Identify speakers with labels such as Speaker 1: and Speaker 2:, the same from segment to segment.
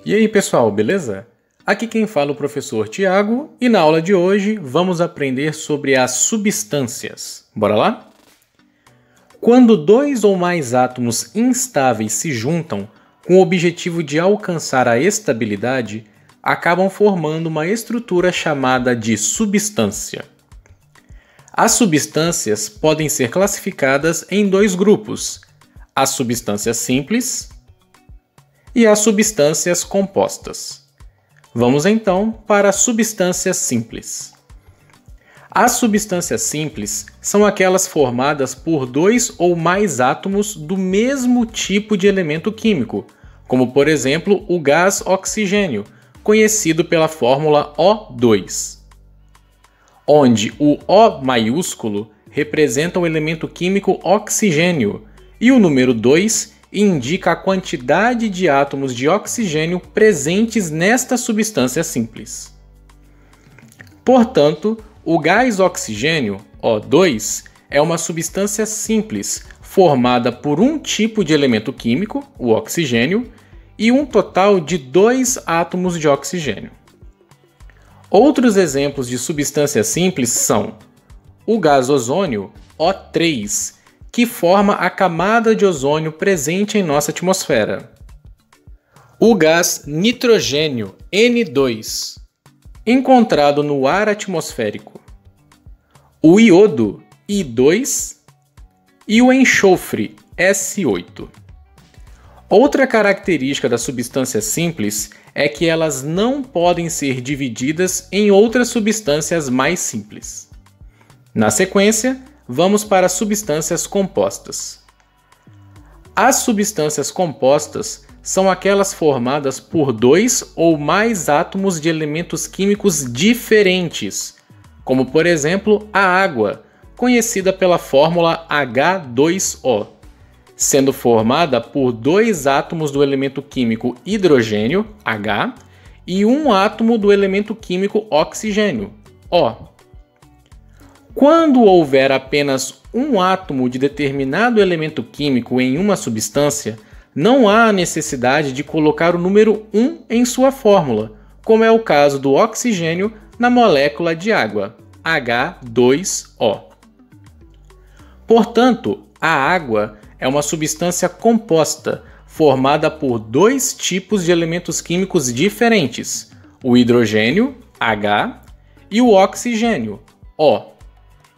Speaker 1: E aí pessoal, beleza? Aqui quem fala é o professor Tiago e na aula de hoje vamos aprender sobre as substâncias. Bora lá? Quando dois ou mais átomos instáveis se juntam com o objetivo de alcançar a estabilidade, acabam formando uma estrutura chamada de substância. As substâncias podem ser classificadas em dois grupos: as substâncias simples e as substâncias compostas. Vamos então para as substâncias simples. As substâncias simples são aquelas formadas por dois ou mais átomos do mesmo tipo de elemento químico, como por exemplo o gás oxigênio, conhecido pela fórmula O2, onde o O maiúsculo representa o elemento químico oxigênio e o número 2 indica a quantidade de átomos de oxigênio presentes nesta substância simples. Portanto, o gás oxigênio, O2, é uma substância simples formada por um tipo de elemento químico, o oxigênio, e um total de 2 átomos de oxigênio. Outros exemplos de substâncias simples são o gás ozônio, O3, que forma a camada de ozônio presente em nossa atmosfera. O gás nitrogênio, N2, encontrado no ar atmosférico. O iodo, I2, e o enxofre, S8. Outra característica das substâncias simples é que elas não podem ser divididas em outras substâncias mais simples. Na sequência, vamos para as substâncias compostas. As substâncias compostas são aquelas formadas por dois ou mais átomos de elementos químicos diferentes, como por exemplo a água, conhecida pela fórmula H2O, sendo formada por dois átomos do elemento químico hidrogênio, H, e um átomo do elemento químico oxigênio, O. Quando houver apenas um átomo de determinado elemento químico em uma substância, não há necessidade de colocar o número 1 em sua fórmula, como é o caso do oxigênio na molécula de água, H2O. Portanto, a água é uma substância composta, formada por dois tipos de elementos químicos diferentes, o hidrogênio, H, e o oxigênio, O,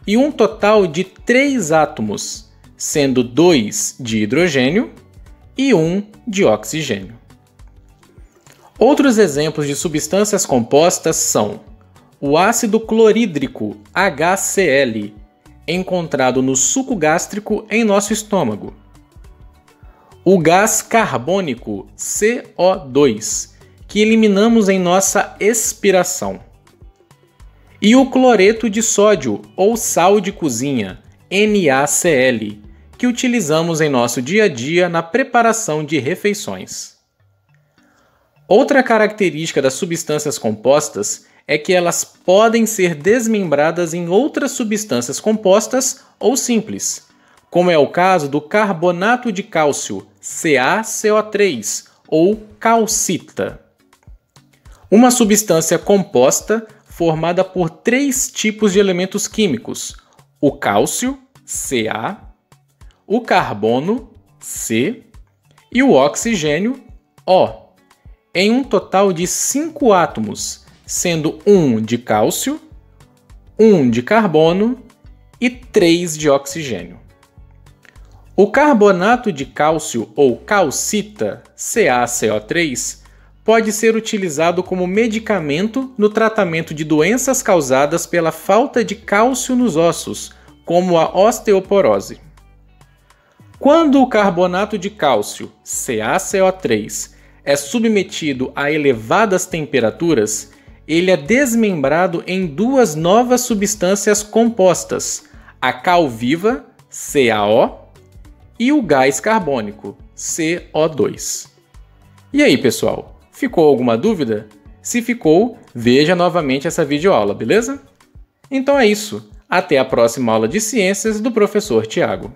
Speaker 1: e um total de 3 átomos, sendo 2 de hidrogênio e 1 de oxigênio. Outros exemplos de substâncias compostas são o ácido clorídrico, HCl, encontrado no suco gástrico em nosso estômago, o gás carbônico, CO2, que eliminamos em nossa expiração, e o cloreto de sódio ou sal de cozinha, NaCl, que utilizamos em nosso dia a dia na preparação de refeições. Outra característica das substâncias compostas é que elas podem ser desmembradas em outras substâncias compostas ou simples, como é o caso do carbonato de cálcio, CaCO3, ou calcita. Uma substância composta formada por 3 tipos de elementos químicos: o cálcio, Ca, o carbono, C, e o oxigênio, O, em um total de 5 átomos, sendo 1 de cálcio, 1 de carbono e 3 de oxigênio. O carbonato de cálcio ou calcita, CaCO3, pode ser utilizado como medicamento no tratamento de doenças causadas pela falta de cálcio nos ossos, como a osteoporose. Quando o carbonato de cálcio, CaCO3, é submetido a elevadas temperaturas, ele é desmembrado em 2 novas substâncias compostas, a cal viva, CaO, e o gás carbônico, CO2. E aí, pessoal? Ficou alguma dúvida? Se ficou, veja novamente essa videoaula, beleza? Então é isso. Até a próxima aula de ciências do professor Tiago.